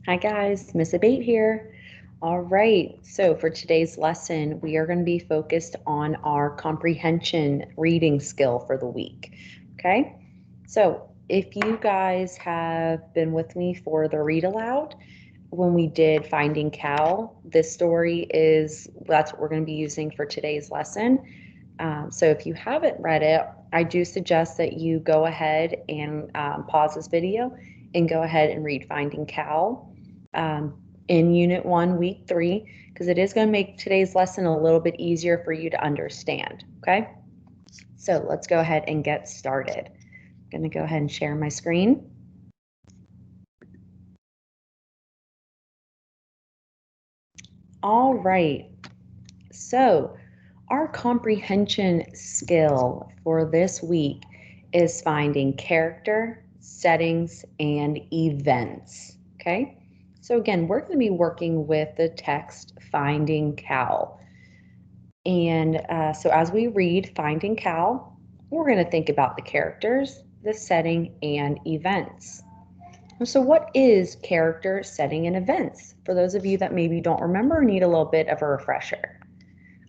Hi guys, Miss Abate here. All right, so for today's lesson, we are going to be focused on our comprehension reading skill for the week. Okay, so if you guys have been with me for the read aloud, when we did Finding Cal, this story that's what we're going to be using for today's lesson. So if you haven't read it, I do suggest that you go ahead and pause this video and go ahead and read Finding Cal in Unit 1, Week 3, because it is going to make today's lesson a little bit easier for you to understand, okay? So let's go ahead and get started. I'm going to go ahead and share my screen. All right, so our comprehension skill for this week is finding character, settings, and events, okay? So again, we're going to be working with the text Finding Cal. And so as we read Finding Cal, we're going to think about the characters, the setting, and events. So what is character, setting, and events? For those of you that maybe don't remember or need a little bit of a refresher.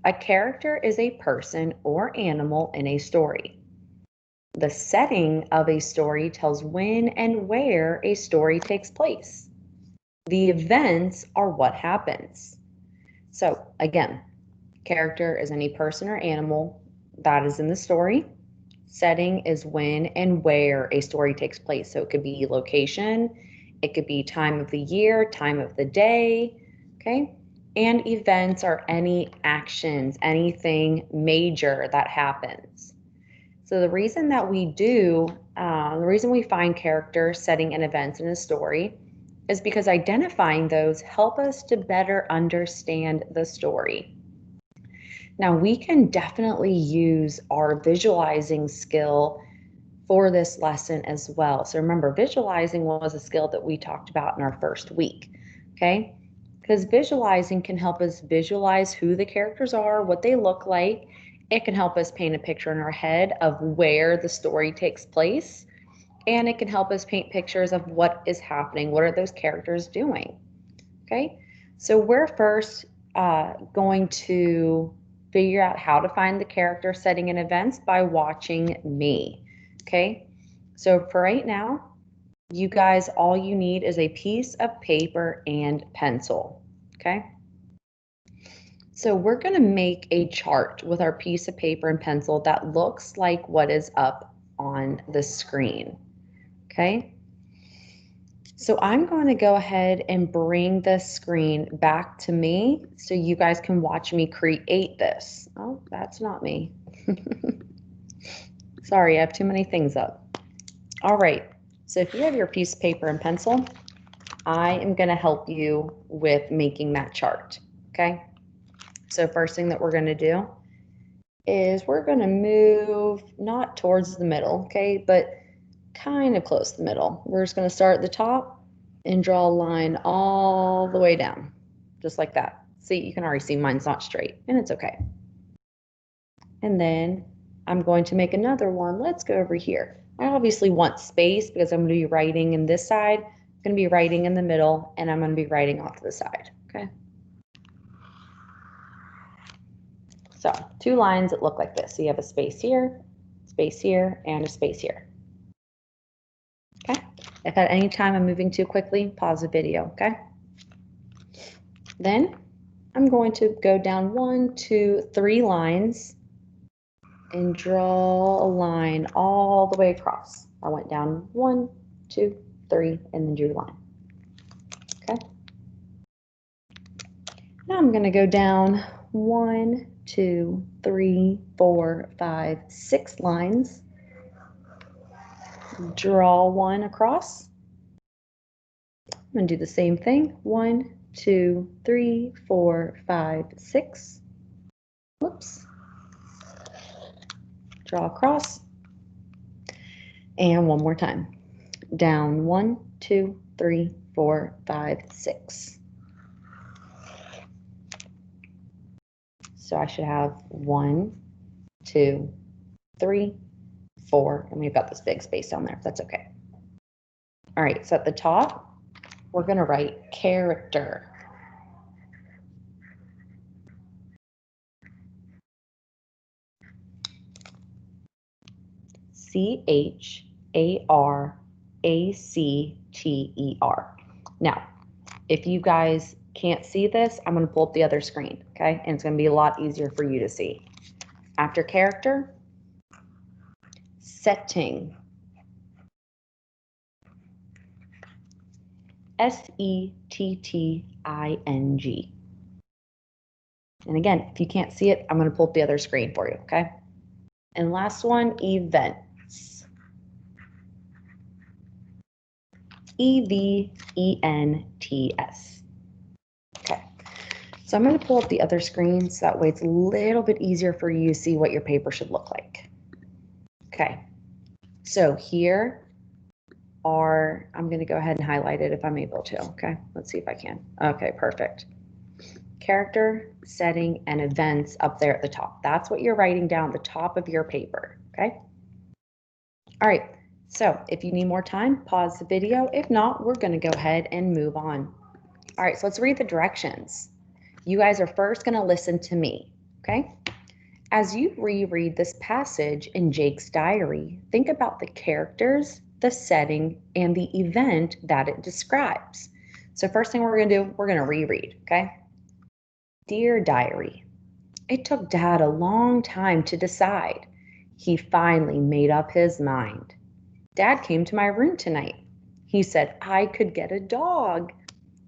A character is a person or animal in a story. The setting of a story tells when and where a story takes place. The events are what happens. So again, character is any person or animal that is in the story. Setting is when and where a story takes place. So it could be location, it could be time of the year, time of the day, okay? And events are any actions, anything major that happens. So the reason that the reason we find character, setting, and events in a story is because identifying those help us to better understand the story. Now we can definitely use our visualizing skill for this lesson as well. So remember, visualizing was a skill that we talked about in our first week, okay? Because visualizing can help us visualize who the characters are, what they look like. It can help us paint a picture in our head of where the story takes place. And it can help us paint pictures of what is happening. What are those characters doing? Okay, so we're first going to figure out how to find the character, setting, and events by watching me. Okay, so for right now, you guys, all you need is a piece of paper and pencil. Okay, so we're going to make a chart with our piece of paper and pencil that looks like what is up on the screen. Okay. So I'm going to go ahead and bring the screen back to me so you guys can watch me create this. Oh, that's not me. Sorry, I have too many things up. All right, so if you have your piece of paper and pencil, I am going to help you with making that chart, okay? So first thing that we're going to do is we're going to move not towards the middle, okay, but kind of close to the middle. We're just going to start at the top and draw a line all the way down, just like that. See, you can already see mine's not straight, and it's okay. And then I'm going to make another one. Let's go over here. I obviously want space because I'm going to be writing in this side, I'm going to be writing in the middle, and I'm going to be writing off to the side, okay? So 2 lines that look like this. So you have a space here, and a space here. Okay, if at any time I'm moving too quickly, pause the video, okay? Then I'm going to go down 1, 2, 3 lines and draw a line all the way across. I went down 1, 2, 3, and then drew the line. Okay. Now I'm going to go down 1, 2, 3, 4, 5, 6 lines. Draw one across. I'm going to do the same thing. 1, 2, 3, 4, 5, 6. Whoops. Draw across. And one more time. Down 1, 2, 3, 4, 5, 6. So I should have 1, 2, 3, 4, and we've got this big space down there. That's okay. All right, so at the top, we're going to write character. Character. Now, if you guys can't see this, I'm going to pull up the other screen, okay? And it's going to be a lot easier for you to see. After character, setting. Setting. And again, if you can't see it, I'm going to pull up the other screen for you, okay? And last one, events. Events. Okay, so I'm going to pull up the other screen so that way it's a little bit easier for you to see what your paper should look like. Okay, so here are, I'm going to go ahead and highlight it if I'm able to, okay? Let's see if I can. Okay, perfect. Character, setting, and events up there at the top. That's what you're writing down at the top of your paper, okay? All right, so if you need more time, pause the video. If not, we're going to go ahead and move on. All right, so let's read the directions. You guys are first going to listen to me, okay? As you reread this passage in Jake's diary, think about the characters, the setting, and the event that it describes. So first thing we're going to do, we're going to reread, okay? Dear Diary, it took Dad a long time to decide. He finally made up his mind. Dad came to my room tonight. He said I could get a dog,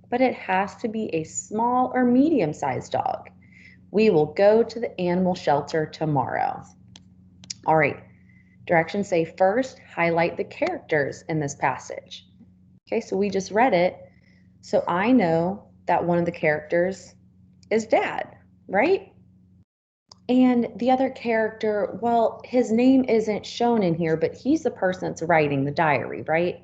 but it has to be a small or medium-sized dog. We will go to the animal shelter tomorrow. All right, directions say first, highlight the characters in this passage. Okay, so we just read it. So I know that one of the characters is Dad, right? And the other character, well, his name isn't shown in here, but he's the person that's writing the diary, right?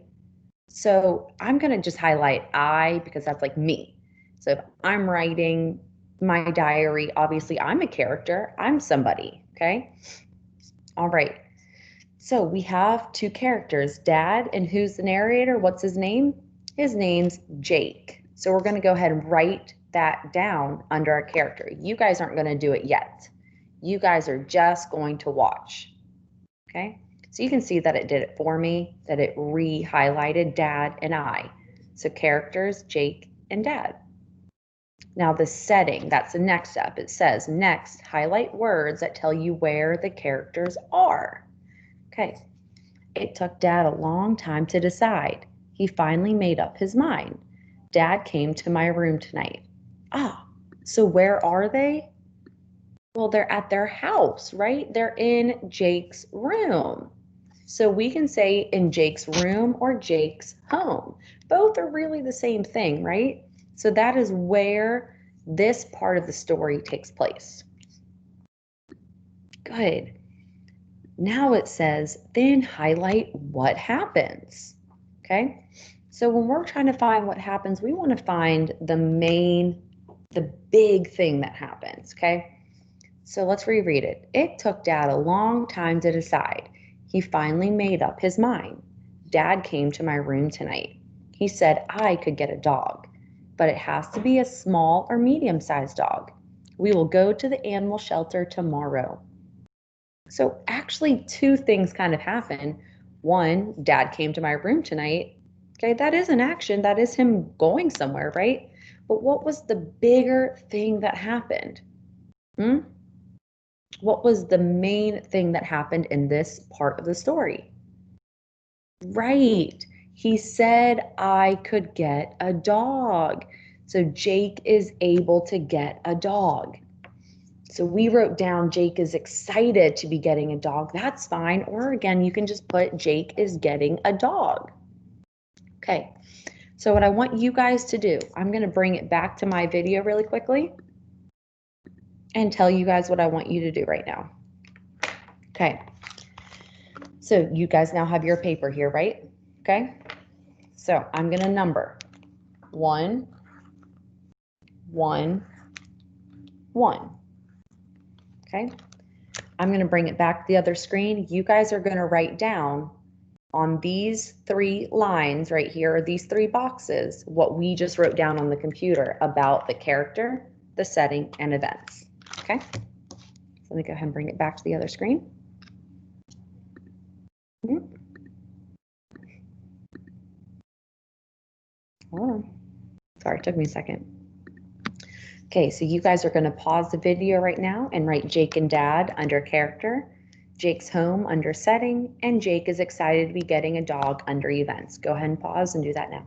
So I'm going to just highlight I because that's like me. So if I'm writing my diary, obviously I'm a character, I'm somebody, okay? All right. So we have two characters, Dad, and who's the narrator? What's his name? His name's Jake. So we're going to go ahead and write that down under our character. You guys aren't going to do it yet. You guys are just going to watch, okay? So you can see that it did it for me, that it re-highlighted Dad and I. So characters, Jake and Dad. Now the setting, that's the next step. It says, next, highlight words that tell you where the characters are. Okay, it took Dad a long time to decide. He finally made up his mind. Dad came to my room tonight. Ah, so where are they? Well, they're at their house, right? They're in Jake's room. So we can say in Jake's room or Jake's home. Both are really the same thing, right? So that is where this part of the story takes place. Good. Now it says, then highlight what happens. Okay? So when we're trying to find what happens, we want to find the big thing that happens, okay? So let's reread it. It took Dad a long time to decide. He finally made up his mind. Dad came to my room tonight. He said I could get a dog, but it has to be a small or medium-sized dog. We will go to the animal shelter tomorrow. So actually two things kind of happen. One, Dad came to my room tonight. Okay, that is an action. That is him going somewhere, right? But what was the bigger thing that happened? What was the main thing that happened in this part of the story? Right. He said I could get a dog. So Jake is able to get a dog. So we wrote down Jake is excited to be getting a dog. That's fine. Or again, you can just put Jake is getting a dog. Okay. So what I want you guys to do, I'm going to bring it back to my video really quickly and tell you guys what I want you to do right now. Okay. So you guys now have your paper here, right? Okay. So I'm going to number 1, 1, 1. Okay. I'm going to bring it back to the other screen. You guys are going to write down on these 3 lines right here, or these 3 boxes, what we just wrote down on the computer about the character, the setting, and events. Okay, so let me go ahead and bring it back to the other screen. Hold on. Sorry, it took me a second. Okay, so you guys are going to pause the video right now and write Jake and Dad under character, Jake's home under setting, and Jake is excited to be getting a dog under events. Go ahead and pause and do that now.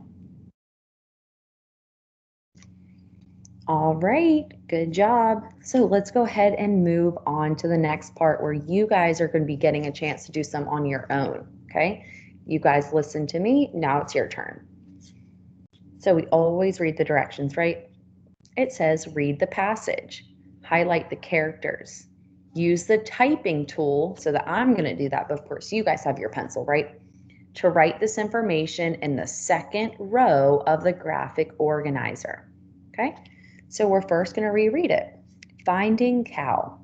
All right, good job. So let's go ahead and move on to the next part where you guys are going to be getting a chance to do some on your own, okay? You guys listen to me, now it's your turn. So we always read the directions, right? It says read the passage, highlight the characters, use the typing tool, so that I'm going to do that, but of course you guys have your pencil, right? To write this information in the second row of the graphic organizer, okay? So we're first going to reread it. Finding cow.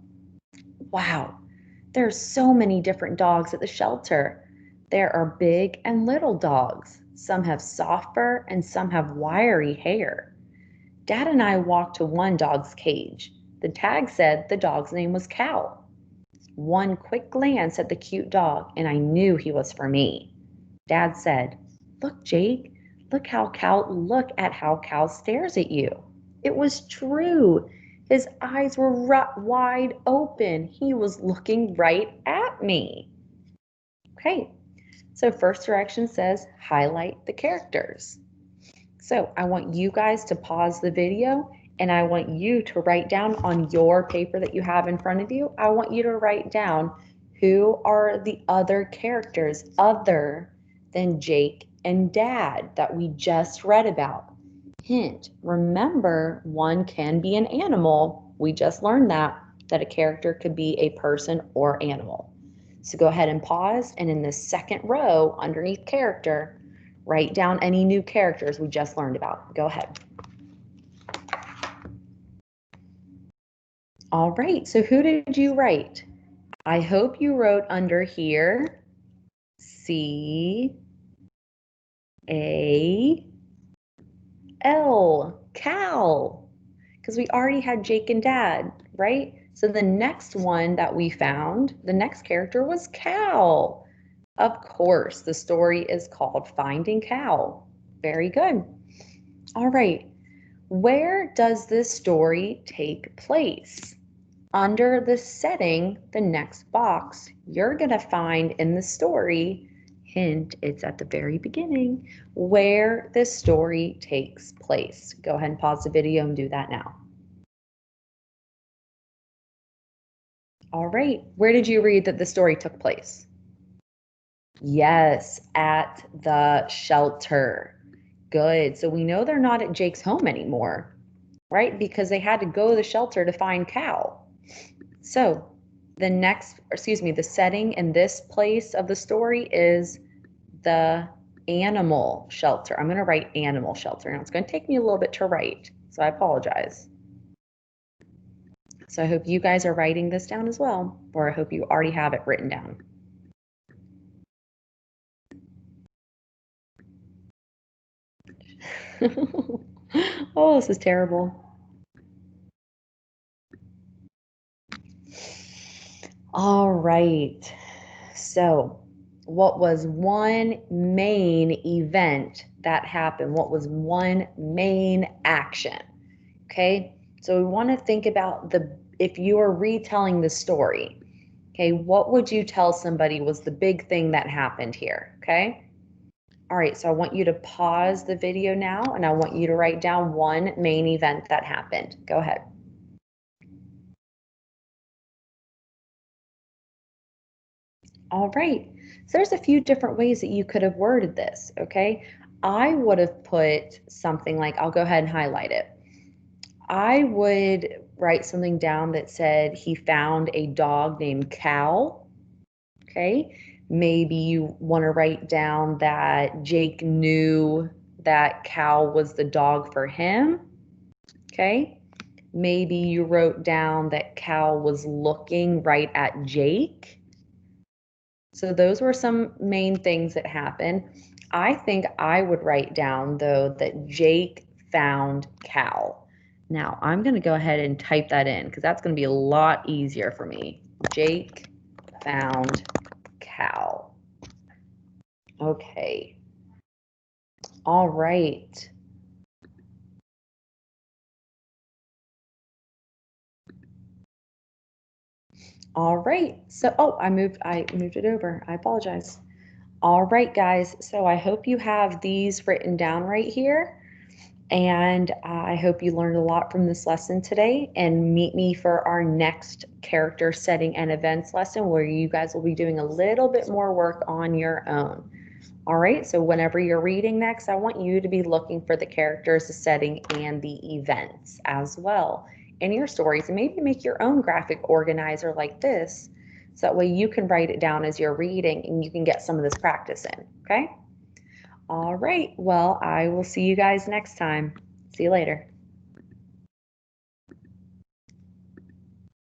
Wow, there's so many different dogs at the shelter. There are big and little dogs. Some have soft fur and some have wiry hair. Dad and I walked to one dog's cage. The tag said the dog's name was Cow. One quick glance at the cute dog and I knew he was for me. Dad said, "Look, Jake, look at how Cow stares at you." It was true. His eyes were wide open. He was looking right at me. Okay, so first direction says highlight the characters. So I want you guys to pause the video and I want you to write down on your paper that you have in front of you, I want you to write down who are the other characters other than Jake and Dad that we just read about. Hint, remember, one can be an animal. We just learned that a character could be a person or animal. So go ahead and pause, and in the second row underneath character, write down any new characters we just learned about. Go ahead. All right, so who did you write? I hope you wrote under here C-A-L, Cal, because we already had Jake and Dad, right? So the next one that we found, the next character was Cal. Of course, the story is called Finding Cal. Very good. All right, where does this story take place? Under the setting, the next box, you're going to find in the story, hint, it's at the very beginning, where this story takes place. Go ahead and pause the video and do that now. All right, where did you read that the story took place? Yes, at the shelter. Good. So we know they're not at Jake's home anymore, right? Because they had to go to the shelter to find Cal. So the setting in this place of the story is the animal shelter. I'm going to write animal shelter. Now it's going to take me a little bit to write, so I apologize. So I hope you guys are writing this down as well, or I hope you already have it written down. Oh, this is terrible. All right. So, what was one main event that happened? What was one main action? Okay. So we want to think about if you are retelling the story, okay, what would you tell somebody was the big thing that happened here? Okay. All right, so I want you to pause the video now and I want you to write down one main event that happened. Go ahead. All right, so there's a few different ways that you could have worded this, okay? I would have put something like, I'll go ahead and highlight it. I would write something down that said he found a dog named Cal, okay? Maybe you want to write down that Jake knew that Cal was the dog for him, okay? Maybe you wrote down that Cal was looking right at Jake. So those were some main things that happened. I think I would write down, though, that Jake found Cal. Now, I'm going to go ahead and type that in because that's going to be a lot easier for me. Jake found Cal. Okay. All right. All right. So, oh, I moved it over. I apologize. All right, guys. So I hope you have these written down right here. And I hope you learned a lot from this lesson today, and meet me for our next character setting and events lesson where you guys will be doing a little bit more work on your own. All right, so whenever you're reading next, I want you to be looking for the characters, the setting, and the events as well in your stories, and maybe make your own graphic organizer like this, so that way you can write it down as you're reading and you can get some of this practice in, okay? All right, well, I will see you guys next time. See you later.